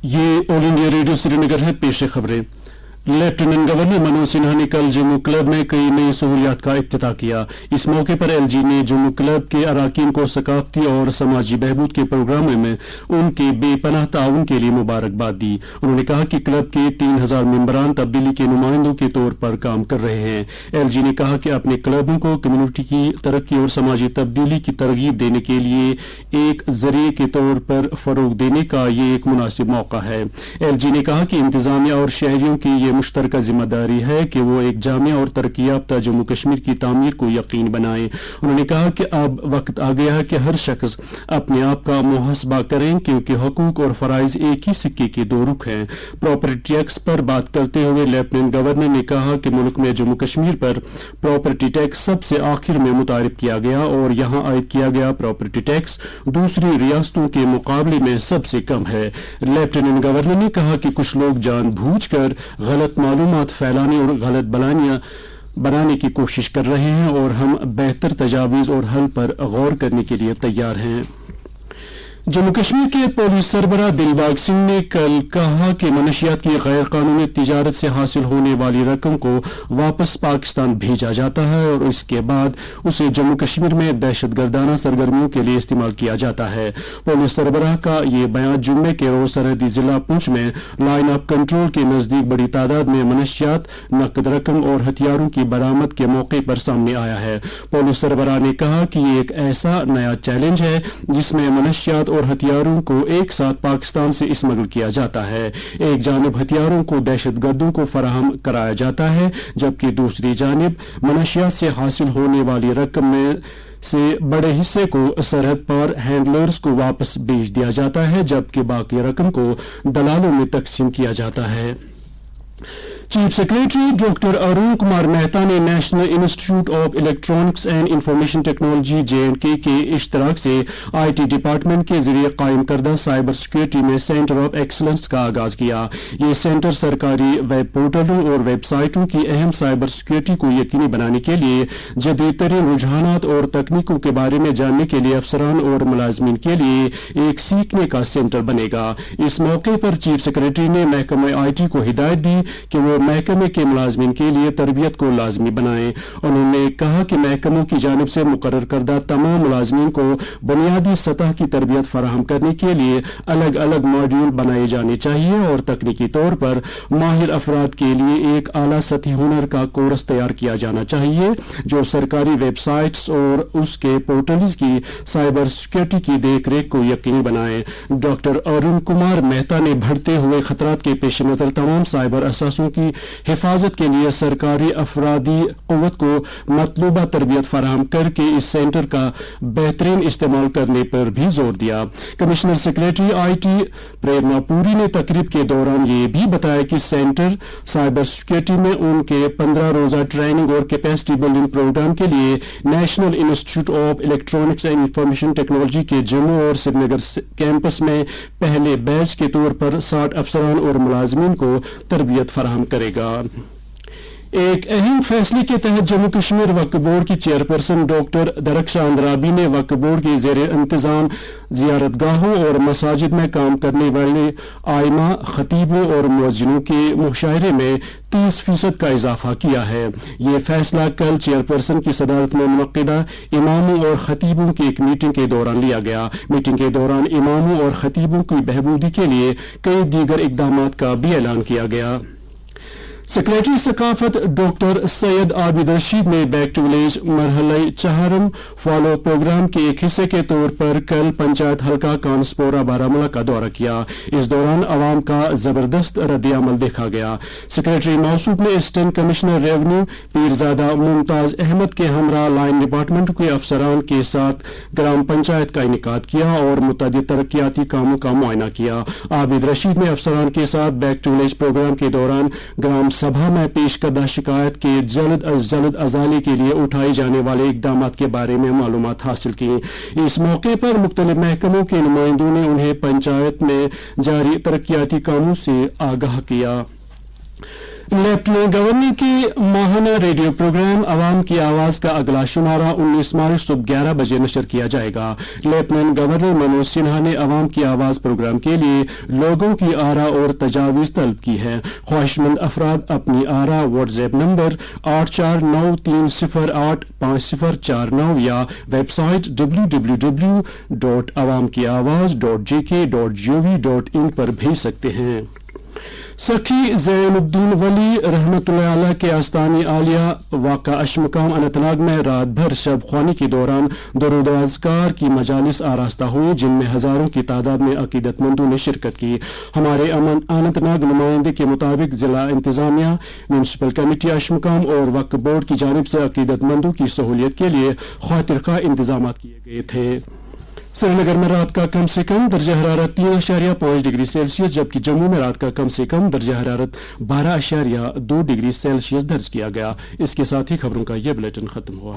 ये all India radio Srinagar है। पेश खबरें। लेफ्टिनेंट गवर्नर मनोज सिन्हा ने कल जम्मू क्लब में कई नई सहूलियात का इफ्तिताह किया। इस मौके पर एलजी ने जम्मू क्लब के अराकीन को सकाफती और समाजी बहबूद के प्रोग्रामों में उनके बेपनाह ताउन के लिए मुबारकबाद दी। उन्होंने कहा कि क्लब के 3000 मेंबरान तब्दीली के नुमाइंदों के तौर पर काम कर रहे हैं। एलजी ने कहा कि अपने क्लबों को कम्युनिटी की तरक्की और समाजी तब्दीली की तरगीब देने के लिए एक जरिए के तौर पर फरोग देने का ये एक मुनासिब मौका है। एलजी ने कहा कि इंतजामिया और शहरियों की ये मुश्तरका जिम्मेदारी है कि वो एक जामिया और तरक्की याफ्ता जम्मू कश्मीर की तामीर को यकीन बनाएं। उन्होंने कहा कि अब वक्त आ गया है कि हर शख्स अपने आप का मुहसबा करें, क्योंकि हकूक और फराइज एक ही सिक्के के दो रुख हैं। प्रॉपर्टी टैक्स पर बात करते हुए लेफ्टिनेंट गवर्नर ने कहा कि मुल्क में जम्मू कश्मीर पर प्रॉपर्टी टैक्स सबसे आखिर में मुतारिफ किया गया और यहाँ आयद किया गया प्रॉपर्टी टैक्स दूसरी रियासतों के मुकाबले में सबसे कम है। लेफ्टिनेंट गवर्नर ने कहा कि कुछ लोग जानबूझकर गलत मालूमात फैलाने और गलत बनाने की कोशिश कर रहे हैं और हम बेहतर तजावीज़ और हल पर गौर करने के लिए तैयार हैं। जम्मू कश्मीर के पुलिस सरबराह दिलबाग सिंह ने कल कहा कि मनशियात की गैर कानूनी तिजारत से हासिल होने वाली रकम को वापस पाकिस्तान भेजा जाता है और इसके बाद उसे जम्मू कश्मीर में दहशतगर्दाना सरगर्मियों के लिए इस्तेमाल किया जाता है। पुलिस सरबराह का ये बयान जुम्मे के रोज सरहदी जिला पुंछ में लाइन ऑफ कंट्रोल के नजदीक बड़ी तादाद में मनशियात, नकद रकम और हथियारों की बरामद के मौके पर सामने आया है। पुलिस सरबराह ने कहा कि ये एक ऐसा नया चैलेंज है जिसमें मनशियात और हथियारों को एक साथ पाकिस्तान से स्मगल किया जाता है। एक जानिब हथियारों को दहशतगर्दों को फराहम कराया जाता है, जबकि दूसरी जानिब मनशियात से हासिल होने वाली रकम में से बड़े हिस्से को सरहद पार हैंडलर्स को वापस भेज दिया जाता है, जबकि बाकी रकम को दलालों में तकसीम किया जाता है। Chief secretary doctor Arun Kumar Mehta ने national institute of electronics and information technology JNK के इश्तराक से IT डिपार्टमेंट के जरिए कायम करदा साइबर सिक्योरिटी में सेंटर ऑफ एक्सलेंस का आगाज किया। ये सेंटर सरकारी वेब पोर्टलों और वेबसाइटों की अहम साइबर सिक्योरिटी को यकीनी बनाने के लिए जदीद तरीन रुझानात और तकनीकों के बारे में जानने के लिए अफसरान और मुलाजमीन के लिए एक सीखने का सेंटर बनेगा। इस मौके पर चीफ सेक्रेटरी ने महकमा IT को हिदायत दी कि वो महकमे के मुलाजमीन के लिए तरबियत को लाजमी बनाएं। उन्होंने कहा कि महकमों की जानिब से मुकर्रर करदा तमाम मुलाजमीन को बुनियादी सतह की तरबियत फराहम करने के लिए अलग अलग मॉड्यूल बनाए जाने चाहिए और तकनीकी तौर पर माहिर अफराद के लिए एक आला सतही हुनर का कोर्स तैयार किया जाना चाहिए जो सरकारी वेबसाइट्स और उसके पोर्टल्स की साइबर सिक्योरिटी की देख रेख को यकीनी बनाए। डॉक्टर अरुण कुमार मेहता ने बढ़ते हुए खतरात के पेश नजर तमाम साइबर असासों की हिफाजत के लिए सरकारी अफरादी कुव्वत को मतलूबा तरबियत फराहम करके इस सेंटर का बेहतरीन इस्तेमाल करने पर भी जोर दिया। कमिश्नर सेक्रेटरी IT प्रेरणा पुरी ने तकरीब के दौरान ये भी बताया कि सेंटर साइबर सिक्योरिटी में उनके 15 रोजा ट्रेनिंग और कैपेसिटी बिल्डिंग प्रोग्राम के लिए national institute of electronics and information technology के जम्मू और श्रीनगर कैंपस में पहले बैच के तौर पर 60 अफसरान और मुलाजमीन को तरबियत फराहम करेगा। एक अहम फैसले के तहत जम्मू कश्मीर वक्फ बोर्ड की चेयरपर्सन डॉक्टर दरख्शां अंद्राबी ने वक्फ बोर्ड के जेर इंतजाम जियारतगाहों और मसाजिद में काम करने वाले आइमा, खतीबों और मुअज्जिनों के मुशायरे में 30% का इजाफा किया है। ये फैसला कल चेयरपर्सन की सदारत में मुनक्किदा इमामों और खतीबों की एक मीटिंग के दौरान लिया गया। मीटिंग के दौरान इमामों और खतीबों की बहबूदी के लिए कई दीगर इकदामात का भी ऐलान किया गया। सेक्रेटरी सकाफत डॉक्टर सैयद आबिद रशीद ने बैक टू विलेज मरहला चहारम फॉलो प्रोग्राम के एक हिस्से के तौर पर कल पंचायत हल्का कानसपोरा बारामूला का दौरा किया। इस दौरान अवाम का जबरदस्त रद्द-ए-अमल देखा गया। सेक्रेटरी मौसूफ ने assistant commissioner revenue Pirzada Mumtaz Ahmad के हमरा लाइन डिपार्टमेंट के अफसरान के साथ ग्राम पंचायत का इनेकाद किया और मुतअद्दिद तरक्याती कामों का मुआयना किया। आबिद रशीद ने अफसरान के साथ बैक टू विलेज प्रोग्राम के दौरान ग्राम सभा में पेश करदा शिकायत के जल्द अज जल्द अजाले के लिए उठाए जाने वाले इकदामात के बारे में मालूमात हासिल की। इस मौके पर मुख्तलिफ महकमों के नुमाइंदों ने उन्हें पंचायत में जारी तरक्याती कामों से आगाह किया। लेफ्टिनेंट गवर्नर के माहाना रेडियो प्रोग्राम आवाम की आवाज का अगला शुमारा 19 मार्च सुबह 11 बजे नशर किया जाएगा। लेफ्टिनेंट गवर्नर मनोज सिन्हा ने आवाम की आवाज प्रोग्राम के लिए लोगों की आरा और तजावीज तलब की है। ख्वाहिशमंद अफराद अपनी आरा व्हाट्सएप नंबर 8493085049 या वेबसाइट www.awamkiawaz.jk.gov.in पर भेज सकते हैं। सखी ज़ैनुद्दीन वली रहमतुल्लाह अलैह के आस्तानी आलिया वाक़ा अशमकाम अनंतनाग में रात भर शब ख्वानी के दौरान दरूद व अज़कार की मजालिस आरास्ता हुई, जिनमें हज़ारों की तादाद में अकीदतमंदों ने शिरकत की। हमारे अनंतनाग नुमाइंदे के मुताबिक जिला इंतजामिया, म्यूनसिपल कमेटी अशमकाम और वक्फ बोर्ड की जानिब से अकीदतमंदों की सहूलियत के लिए खातिरखा इंतजाम किए गए थे। श्रीनगर में रात का कम से कम दर्जा हरारत 3.5 डिग्री सेल्सियस, जबकि जम्मू में रात का कम से कम दर्जा हरारत 12.2 डिग्री सेल्सियस दर्ज किया गया। इसके साथ ही खबरों का यह बुलेटिन खत्म हुआ।